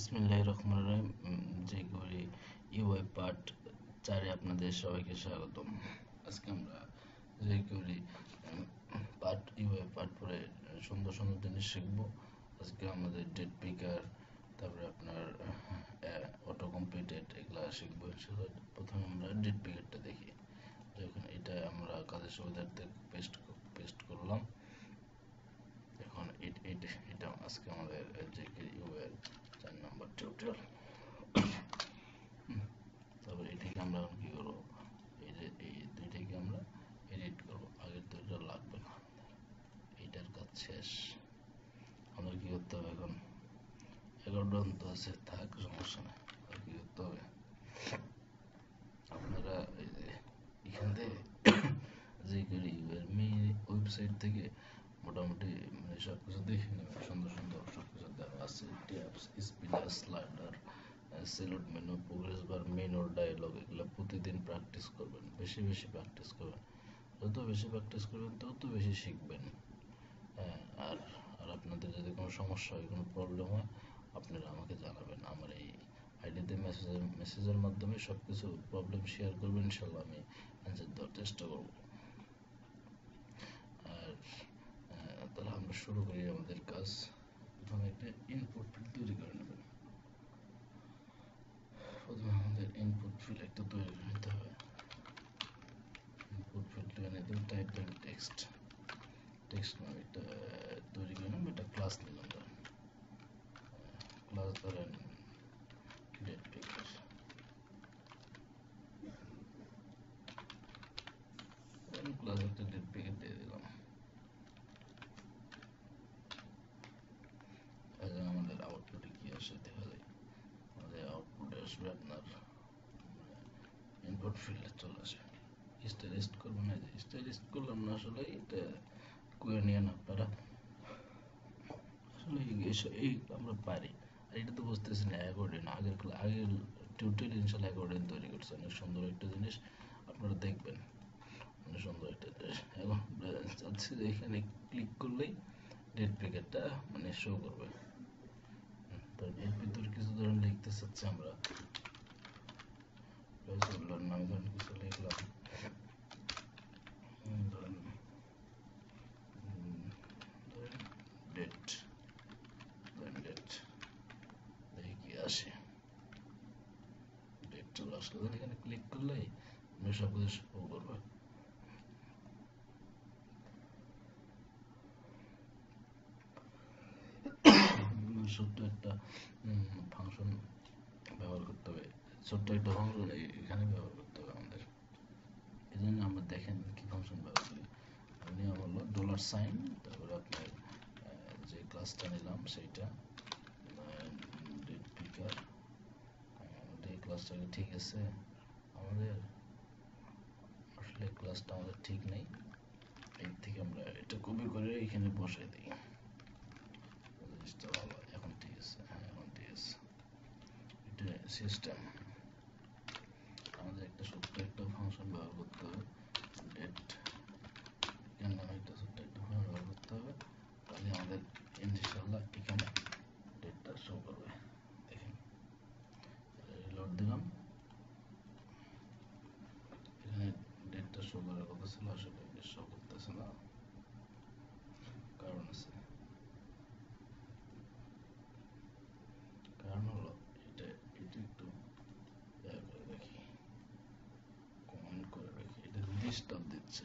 বিসমিল্লাহির রহমানির রহিম। যে করি ইউআই পার্ট 4 আপনাদের সবাইকে স্বাগতম। আজকে আমরা যে করি পার্ট ইউআই পার্ট পরে সুন্দর সুন্দর জিনিস শিখবো। আজকে আমাদের ডেট পিকার, তারপরে আপনার অটো কমপ্লিটেড এগুলা শিখবো ইনশাআল্লাহ। প্রথমে আমরা ডেট পিকারটা দেখি। যখন এটা আমরা কাজের সুবিধার্থে পেস্ট করলাম। এখন এটা আজকে আমাদের যে ইউআই 4 নাম্বার টিউটোরিয়াল। তারপর এটাকে আমরা কি করবো, এই দুইটাকে আমরা এডিট করবো। আগের দুইটা লাগবে না, এইটার কাজ শেষ। আমাদের কি করতে হবে এখন? 11 তো আছে, থাক, সমস্যা নেই। আর কি করতে হবে, আপনারা এখান থেকে যে মেইন ওয়েবসাইট থেকে মোটামুটি সবকিছু দেখে নেবেন। সুন্দর সুন্দর সবকিছু দেওয়া আছে, ট্যাবস, স্পিনার, স্লাইডার, সেলুট menu, progress bar, menu, dialog. এগুলো প্রতিদিন প্র্যাকটিস করবেন, বেশি বেশি প্র্যাকটিস করবেন। যত বেশি প্র্যাকটিস করবেন তত বেশি শিখবেন। আর আর আপনাদের যদি কোনো সমস্যা হয়, কোনো প্রবলেম হয়, আপনারা আমাকে জানাবেন। আমার এই আইডিতে মেসেজের মাধ্যমে সব কিছু প্রবলেম শেয়ার করবেন, ইনশাল্লাহ আমি অ্যান্সার দেওয়ার চেষ্টা করব। আর তাহলে আমরা শুরু করি আমাদের কাজ। প্রথমে একটা ইনপুট ফিল্ড তৈরি করে নেবেন। প্রথমে আমাদের ইনপুট ফিল্ড একটা তৈরি করে নিতে হবে। ইনপুট ফিল্ড তৈরি নিতে হবে, টাইপ দেন টেক্সট। টেক্সট নামে একটা তৈরি করে নেব। একটা ক্লাস নিলাম, ধরেন ক্লাস ধরেন ডেট পিকার। ক্লাস একটা ডেট পিকার দিয়ে দিলাম। এখন আমাদের আউটপুটে কি আসে দেখা যায়। আমাদের আউটপুটে আসবে আপনার ইনপুট ফিল্ডে চলে আসে। স্টাইলিস্ট করবো না, স্টাইলিস্ট করলাম না, আসলে এটা করে নিয়ে না আপনারা। আসলে এই আমরা পারি। আর এটা তো বুঝতেছি না, অ্যাকর্ডিং আগের টিউটোরিয়াল ইনশাল্লাহ অ্যাকর্ডিং তৈরি করছে। অনেক সুন্দর একটা জিনিস, আপনারা দেখবেন। অনেক সুন্দর একটা জিনিস। এখন চাচ্ছি যে এখানে ক্লিক করলেই ডেট প্যাকেটটা মানে শো করবে। তো এর ভিতর কিছু ধরুন লিখতে চাচ্ছি আমরা, নাম ধরুন কিছু লিখলাম, ধরেন ডেট, ডেট দেখি কি আসে। ডেট চলে আসলে এখানে ক্লিক করলেই সব কিছু শো করবে। ছোট্ট একটা ফাংশন ব্যবহার করতে হবে। ছোট্ট একটা ফাংশন এখানে ব্যবহার করতে হবে আমাদের। এই জন্য আমরা দেখেন কি ফাংশন ব্যবহার করি। নিয়ম হলো $, তারপরে আপনার যে ক্লাসটা নিলাম সেইটা ডেট পিকার। এই ক্লাসটা ঠিক আছে আমাদের? আসলে ক্লাসটা আমাদের ঠিক নেই। এর থেকে আমরা এটা কপি করে এখানে বসাই দিই। জিনিসটা ভালো, এখন ঠিক আছে। হ্যাঁ, এখন ঠিক আছে। এটা সিস্টেম। আমাদের একটা ছোট্ট একটা ফাংশন ব্যবহার করতে হবে, ডেট এর নামে একটা ছোট্ট একটা ফাংশন ব্যবহার করতে হবে। তাহলে আমাদের ইনশাআল্লাহ এখানে ডেটটা শো করবে। দেখেন, রিলোড দিলাম, এখানে ডেটটা শো করার কথা ছিল, আসলে শো করতেছে না, কারণ আছে। কারণ হলো এটা একটু করে রাখি, কমেন্ট করে রাখি, এটা ডিস্টার্ব দিচ্ছে।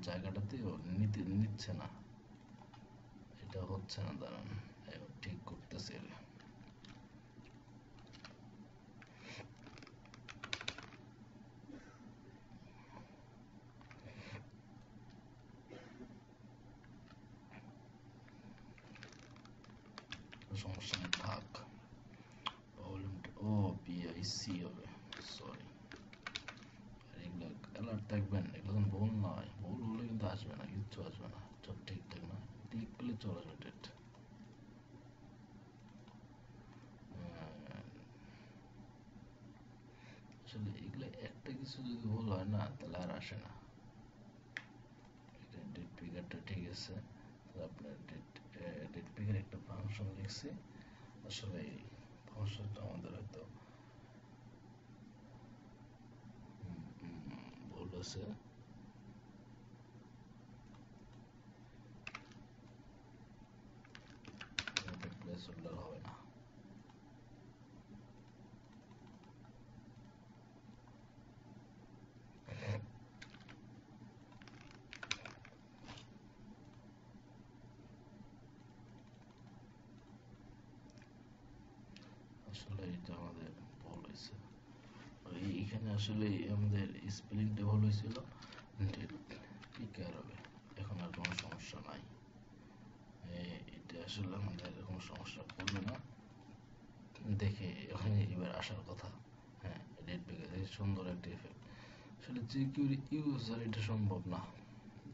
জায়গাটাতে নিচ্ছে না, এটা হচ্ছে না। দাঁড়ান, ঠিক করতেছে। সমস্যা নেই, থাক। প্রবলেমটা পিআইসি হবে, সরি। আর এগুলো অ্যালার্ট থাকবেন, এগুলো ভুল নয়। ভুল হলে কিন্তু আসবে না, কিচ্ছু আসবে না, সব ঠিকঠাক না। ক্লিক করলে চলে আসবে ডেট। আসলে এগুলো একটা কিছু যদি ভুল হয় না, তাহলে আর আসে না। ডেট ফিগারটা ঠিক আছে, আপনার ডেট ডেট পিকের একটা ফাংশন লিখছি, আসলে এই ফাংশনটা আমাদের হয়তো ভুল আছে। প্লেস হোল্ডার হবে না। আসলে এটা আমাদের ভুল হয়েছে, এইখানে আসলে আমাদের স্পেলিংটা ভুল হয়েছিল, ঠিক হবে, এখন আর কোনো সমস্যা নাই। এটা আসলে আমাদের কোনো সমস্যা করবে না, দেখে ওখানে এবার আসার কথা। হ্যাঁ, রেড পেকে সুন্দর একটা এফেক্ট। আসলে যে কিউর ইউজার এটা সম্ভব না,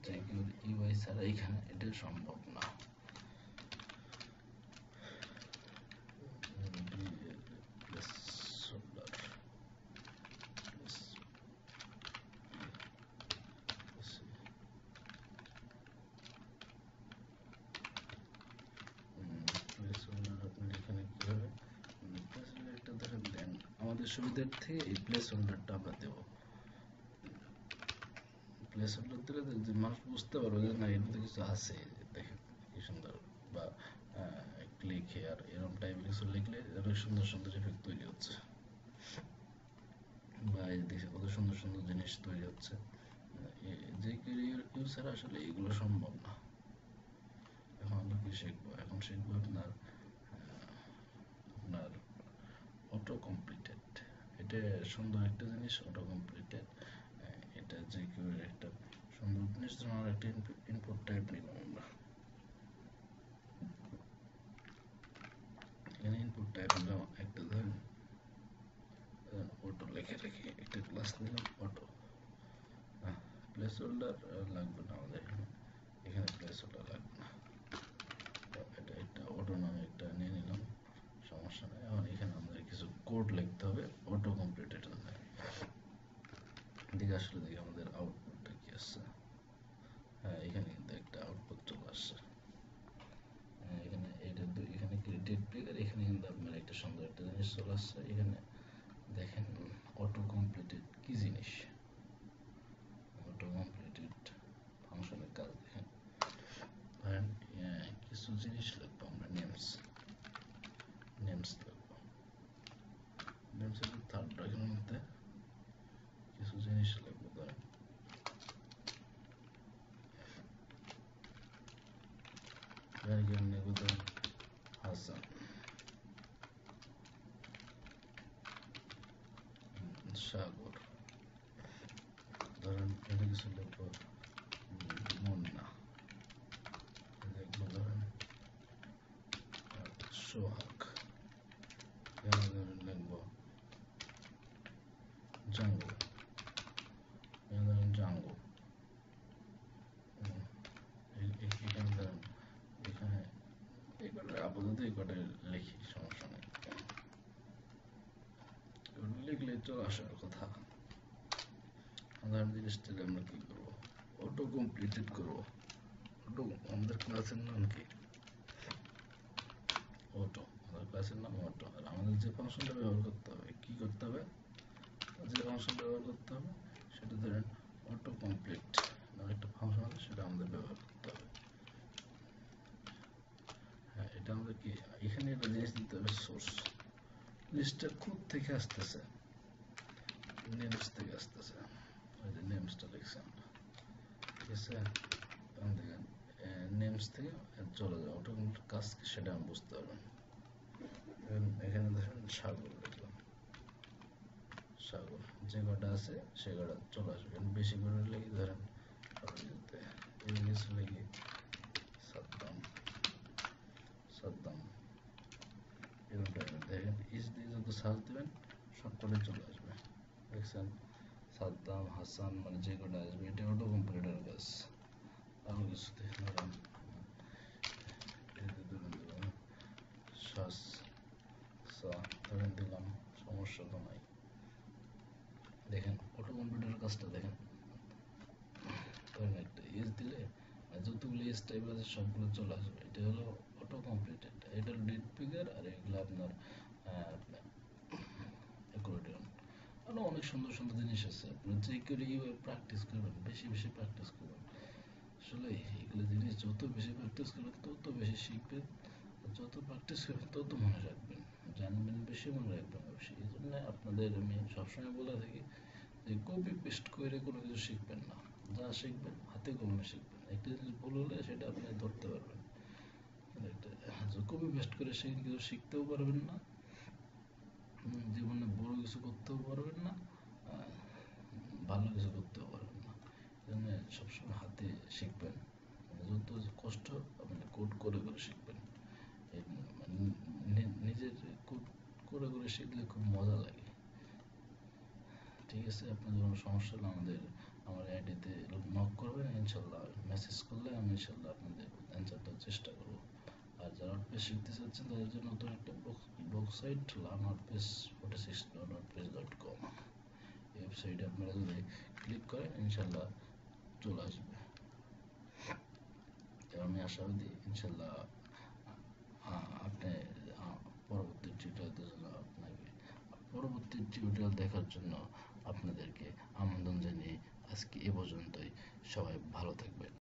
যে কিউর ইউআই ছাড়া এখানে এটা সম্ভব না। আমাদের সুবিধার্থে এই প্লেস হোল্ডারটা আমরা দেব। প্লেস হোল্ডার দিলে যে মানুষ বুঝতে পারবে যে না এর মধ্যে কিছু আছে, দেখেন কি সুন্দর, বা ক্লিক হেয়ার এরকম টাইপের কিছু লিখলে অনেক সুন্দর সুন্দর এফেক্ট তৈরি হচ্ছে, বা এই দেখে কত সুন্দর সুন্দর জিনিস তৈরি হচ্ছে। যে ইউজার আসলে এগুলো সম্ভব না। এখন আমরা কি শিখবো? এখন শিখবো আপনার আপনার অটো কমপ্লিটেড। এটা সুন্দর একটা জিনিস, অটো কমপ্লিটেড। এটা যে কেউ একটা সুন্দর জিনিস, ধরুন একটা ইনপুট টাইপ নিলাম আমরা, এখানে ইনপুট টাইপ নিলাম একটা, ধরেন অটো লিখে রেখে একটা ক্লাস নিলাম অটো। প্লেস হোল্ডার লাগবে না আমাদের এখানে প্লেস হোল্ডার লাগবে না, এটা একটা অটো নামে একটা নিয়ে নিলাম, সমস্যা নেই। এখন এখানে আমাদের কিছু কোড লিখতে হবে অটো কমপ্লিটেড দিকে আসলে দেখি আমাদের আউটপুটটা কি আসছে। হ্যাঁ, এখানে কিন্তু একটা আউটপুট চলে আসছে। এখানে এটা এখানে ডেট ব্রেকার, এখানে কিন্তু আপনার একটা সুন্দর একটা জিনিস চলে আসছে। এখানে দেখেন অটো কমপ্লিটেড কি জিনিস, অটো কমপ্লিটেড ফাংশনের কাজ দেখেন। ধরেন কিছু জিনিস লিখবো আমরা, নেমস লিখবো, নেমসের থার্ড ব্র্যাকেটের মধ্যে কিছু জিনিস লিখবো, ধরেন লিখবো ধরেন হাসান, সাগর, ধরেন এটা কিছু লিখবো মুন্না, লিখবো ধরেন সোহাগ, ধরেন লিখবো জাঙ্গু, ধরেন জাঙ্গু। এখানে ধরেন এখানে এই কটা আপাতত এই কটাই লিখি, সমস্যা নেই, লিখলে চলে আসার কথা। সাধারণ জিনিসটা আমরা কি করবো, অটো কমপ্লিটেড করবো। অটো আমাদের ক্লাসের নাম কি, অটো, আমাদের ক্লাসের নাম অটো। আর আমাদের যে ফাংশনটা ব্যবহার করতে হবে, কি করতে হবে, যে ফাংশনটা ব্যবহার করতে হবে সেটা ধরেন অটো কমপ্লিট নামে একটা ফাংশন আছে, সেটা আমাদের ব্যবহার করতে হবে। হ্যাঁ, এটা আমাদের কি, এখানে একটা জিনিস দিতে হবে সোর্স, লিস্টটা কোথা থেকে আসতেছে, নেমস থেকে আসতেছে, ওই যে নেমসটা লিখছি আমরা, ঠিক আছে। এখন দেখেন নেমস থেকে চলে যাবে অটো কমপ্লিট কাজ কি সেটা আমি বুঝতে পারবেন। এখানে ধরেন সাগর লিখলাম, সাগর যে কটা আছে সে কটা চলে আসবে, বেশি করে লিখি ধরেন ইংলিশ লিখি সাদ্দাম, সাদ্দাম, এরকম টাইপের দেখেন ইস দিয়ে যত সার্চ দেবেন সবকটাই চলে আসবে, দেখছেন সাদ্দাম হাসান, মানে যে কটা আসবে এটা অটো কমপ্লিটের কাজ। আরো কিছু ধরেন শ্বাস ধরেন দিলাম, সমস্যা তো নাই। দেখেন অটো কম্পিউটার কাজটা দেখেন, ধরেন একটা এজ দিলে আর যতগুলো স্টেপ আছে সবগুলো চলে আসবে। এটা হলো অটো কমপ্লিটেড, এটা হলো লিড ফিগার, আর এগুলো আপনার অ্যাকর্ডিয়ন। আরও অনেক সুন্দর সুন্দর জিনিস আছে, আপনি যে করে প্র্যাকটিস করবেন, বেশি বেশি প্র্যাকটিস করবেন। আসলে এগুলো জিনিস যত বেশি প্র্যাকটিস করবেন তত বেশি শিখবেন, যত প্র্যাকটিস করবেন তত মনে রাখবেন, জানবেন বেশি, মনে রাখবেন বেশি। এই জন্য আপনাদের আমি সবসময় বলে থাকি যে কপি পেস্ট করে কোনো কিছু শিখবেন না, যা শিখবেন হাতে কলমে শিখবেন। একটা জিনিস ভুল হলে সেটা আপনি ধরতে পারবেন, কপি পেস্ট করে সেখানে কিছু শিখতেও পারবেন না, জীবনে বড় কিছু করতেও পারবেন না, আহ, ভালো কিছু করতেও পারবেন না। জন্য সবসময় হাতে শিখবেন, যত কষ্ট আপনি কোড করে করে শিখবেন। মানে নিজের কোড করে করে শিখলে খুব মজা লাগে। ঠিক আছে, আপনাদের কোনো সমস্যা হলে আমার আইডিতে নক করবেন, ইনশাল্লাহ মেসেজ করলে আমি ইনশাল্লাহ আপনাদের অ্যান্সার দেওয়ার চেষ্টা করবো। আর যারা ওয়ার্ডপ্রেস শিখতে চাচ্ছেন তাদের জন্য নতুন একটা ওয়েবসাইট learnwordpress.wordpress.com, এই ওয়েবসাইটে আপনারা যদি ক্লিক করেন ইনশাল্লাহ চলে আসবে। আমি আশাবাদী ইনশাল্লাহ আপনি পরবর্তী টিউটোরিয়াল দেখার জন্য আপনাদেরকে আমন্ত্রণ জানিয়ে আজকে এ পর্যন্তই। সবাই ভালো থাকবেন।